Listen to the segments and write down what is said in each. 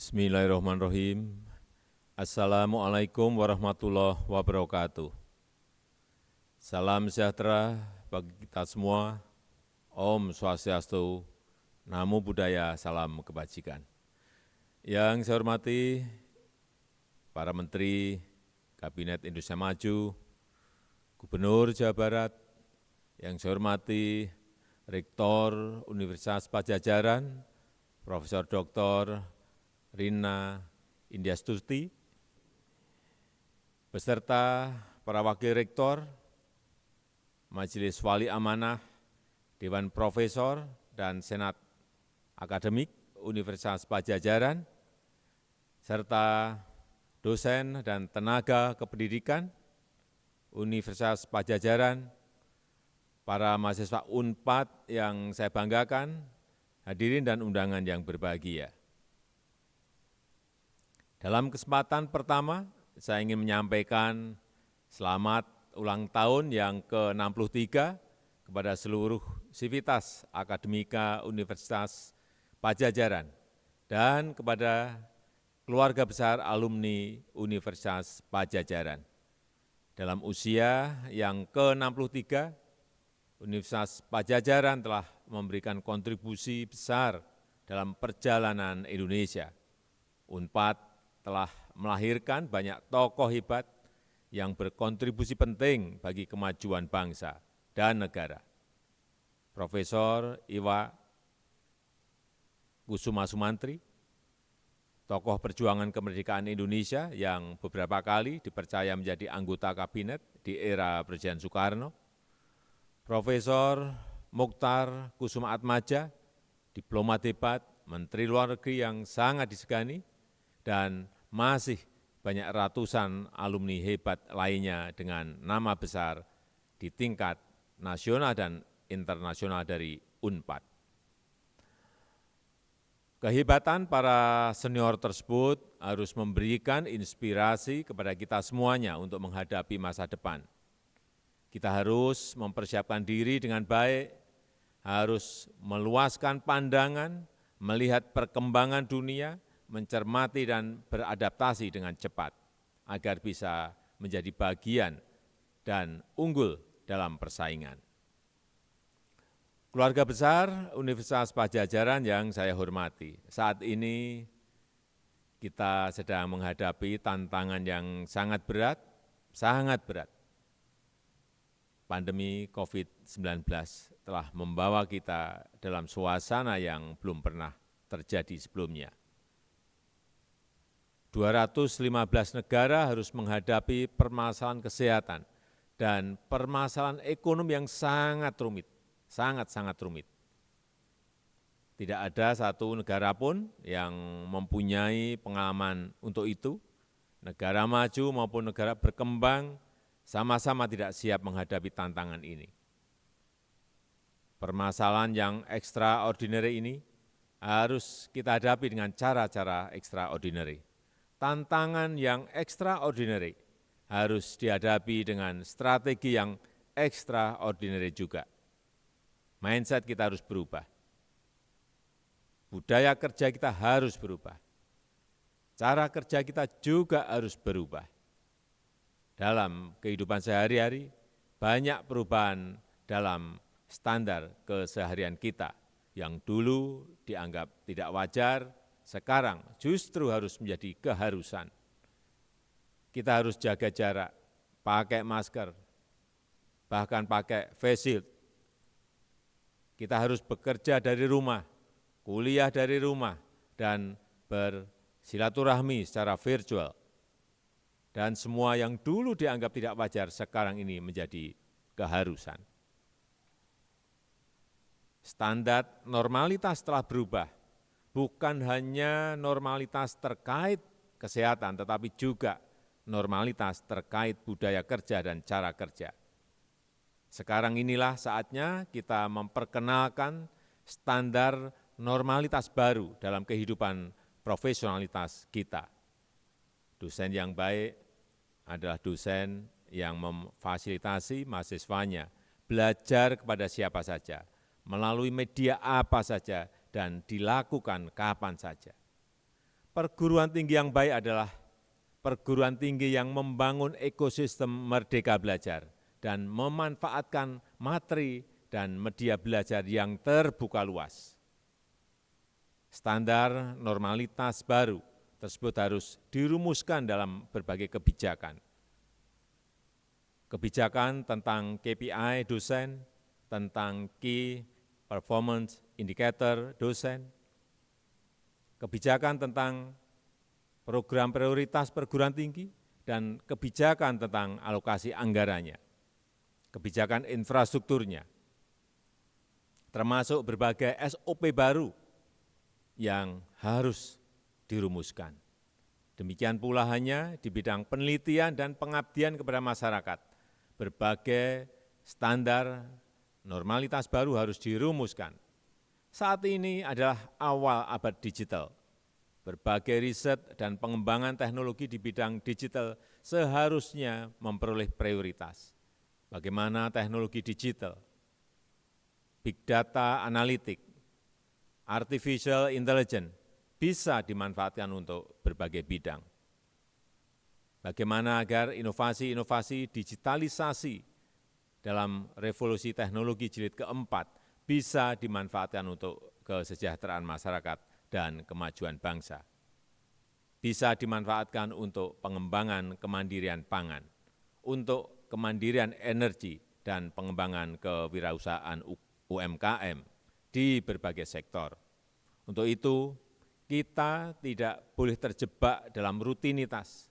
Bismillahirrahmanirrahim. Assalamualaikum warahmatullahi wabarakatuh. Salam sejahtera bagi kita semua. Om Swastiastu, Namo Buddhaya, salam kebajikan. Yang saya hormati para Menteri Kabinet Indonesia Maju, Gubernur Jawa Barat, yang saya hormati Rektor Universitas Padjadjaran, Profesor Dr. Rina Indiastuti, beserta para Wakil Rektor, Majelis Wali Amanah, Dewan Profesor, dan Senat Akademik Universitas Padjadjaran, serta dosen dan tenaga kependidikan Universitas Padjadjaran, para mahasiswa UNPAD yang saya banggakan, hadirin dan undangan yang berbahagia. Dalam kesempatan pertama, saya ingin menyampaikan selamat ulang tahun yang ke-63 kepada seluruh sivitas akademika Universitas Padjadjaran dan kepada keluarga besar alumni Universitas Padjadjaran. Dalam usia yang ke-63, Universitas Padjadjaran telah memberikan kontribusi besar dalam perjalanan Indonesia. UNPAD telah melahirkan banyak tokoh hebat yang berkontribusi penting bagi kemajuan bangsa dan negara. Profesor Iwa Kusuma Sumantri, tokoh perjuangan kemerdekaan Indonesia yang beberapa kali dipercaya menjadi anggota kabinet di era Presiden Soekarno. Profesor Mukhtar Kusumaatmadja, diplomat hebat, Menteri Luar Negeri yang sangat disegani, dan masih banyak ratusan alumni hebat lainnya dengan nama besar di tingkat nasional dan internasional dari UNPAD. Kehebatan para senior tersebut harus memberikan inspirasi kepada kita semuanya untuk menghadapi masa depan. Kita harus mempersiapkan diri dengan baik, harus meluaskan pandangan, melihat perkembangan dunia, mencermati dan beradaptasi dengan cepat, agar bisa menjadi bagian dan unggul dalam persaingan. Keluarga besar Universitas Padjadjaran yang saya hormati, saat ini kita sedang menghadapi tantangan yang sangat berat, Pandemi COVID-19 telah membawa kita dalam suasana yang belum pernah terjadi sebelumnya. 215 negara harus menghadapi permasalahan kesehatan dan permasalahan ekonomi yang sangat rumit, sangat rumit. Tidak ada satu negara pun yang mempunyai pengalaman untuk itu. Negara maju maupun negara berkembang sama-sama tidak siap menghadapi tantangan ini. Permasalahan yang extraordinary ini harus kita hadapi dengan cara-cara extraordinary. Tantangan yang extraordinary harus dihadapi dengan strategi yang extraordinary juga. Mindset kita harus berubah. Budaya kerja kita harus berubah. Cara kerja kita juga harus berubah. Dalam kehidupan sehari-hari, banyak perubahan dalam standar keseharian kita yang dulu dianggap tidak wajar, sekarang justru harus menjadi keharusan. Kita harus jaga jarak, pakai masker, bahkan pakai face shield. Kita harus bekerja dari rumah, kuliah dari rumah, dan bersilaturahmi secara virtual. Dan semua yang dulu dianggap tidak wajar, sekarang ini menjadi keharusan. Standar normalitas telah berubah. Bukan hanya normalitas terkait kesehatan, tetapi juga normalitas terkait budaya kerja dan cara kerja. Sekarang inilah saatnya kita memperkenalkan standar normalitas baru dalam kehidupan profesionalitas kita. Dosen yang baik adalah dosen yang memfasilitasi mahasiswanya belajar kepada siapa saja, melalui media apa saja, dan dilakukan kapan saja. perguruan tinggi yang baik adalah perguruan tinggi yang membangun ekosistem merdeka belajar dan memanfaatkan materi dan media belajar yang terbuka luas. Standar normalitas baru tersebut harus dirumuskan dalam berbagai kebijakan. Kebijakan tentang KPI dosen, tentang Key Performance Indicator dosen, kebijakan tentang program prioritas perguruan tinggi, dan kebijakan tentang alokasi anggarannya, kebijakan infrastrukturnya, termasuk berbagai SOP baru yang harus dirumuskan. Demikian pula hanya di bidang penelitian dan pengabdian kepada masyarakat, berbagai standar normalitas baru harus dirumuskan. Saat ini adalah awal abad digital. Berbagai riset dan pengembangan teknologi di bidang digital seharusnya memperoleh prioritas. Bagaimana teknologi digital, big data analitik, artificial intelligence bisa dimanfaatkan untuk berbagai bidang. Bagaimana agar inovasi-inovasi digitalisasi dalam revolusi teknologi jilid keempat bisa dimanfaatkan untuk kesejahteraan masyarakat dan kemajuan bangsa. Bisa dimanfaatkan untuk pengembangan kemandirian pangan, untuk kemandirian energi, dan pengembangan kewirausahaan UMKM di berbagai sektor. Untuk itu, kita tidak boleh terjebak dalam rutinitas.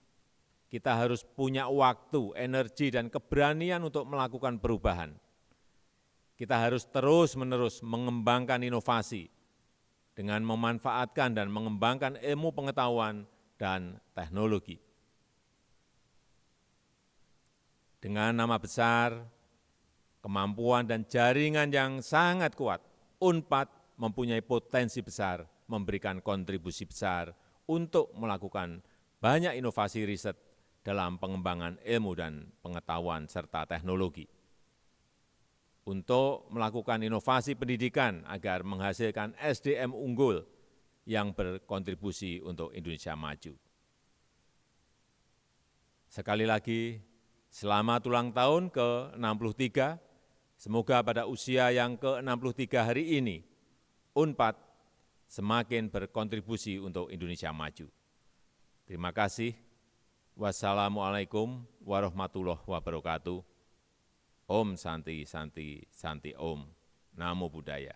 Kita harus punya waktu, energi, dan keberanian untuk melakukan perubahan. Kita harus terus-menerus mengembangkan inovasi dengan memanfaatkan dan mengembangkan ilmu pengetahuan dan teknologi. Dengan nama besar, kemampuan dan jaringan yang sangat kuat, UNPAD mempunyai potensi besar memberikan kontribusi besar untuk melakukan banyak inovasi riset dalam pengembangan ilmu dan pengetahuan serta teknologi. Untuk melakukan inovasi pendidikan agar menghasilkan SDM unggul yang berkontribusi untuk Indonesia maju. Sekali lagi, selamat ulang tahun ke-63. Semoga pada usia yang ke-63 hari ini, UNPAD semakin berkontribusi untuk Indonesia maju. Terima kasih. Wassalamualaikum warahmatullahi wabarakatuh. Om Santi Santi Santi Om. Namo Buddhaya.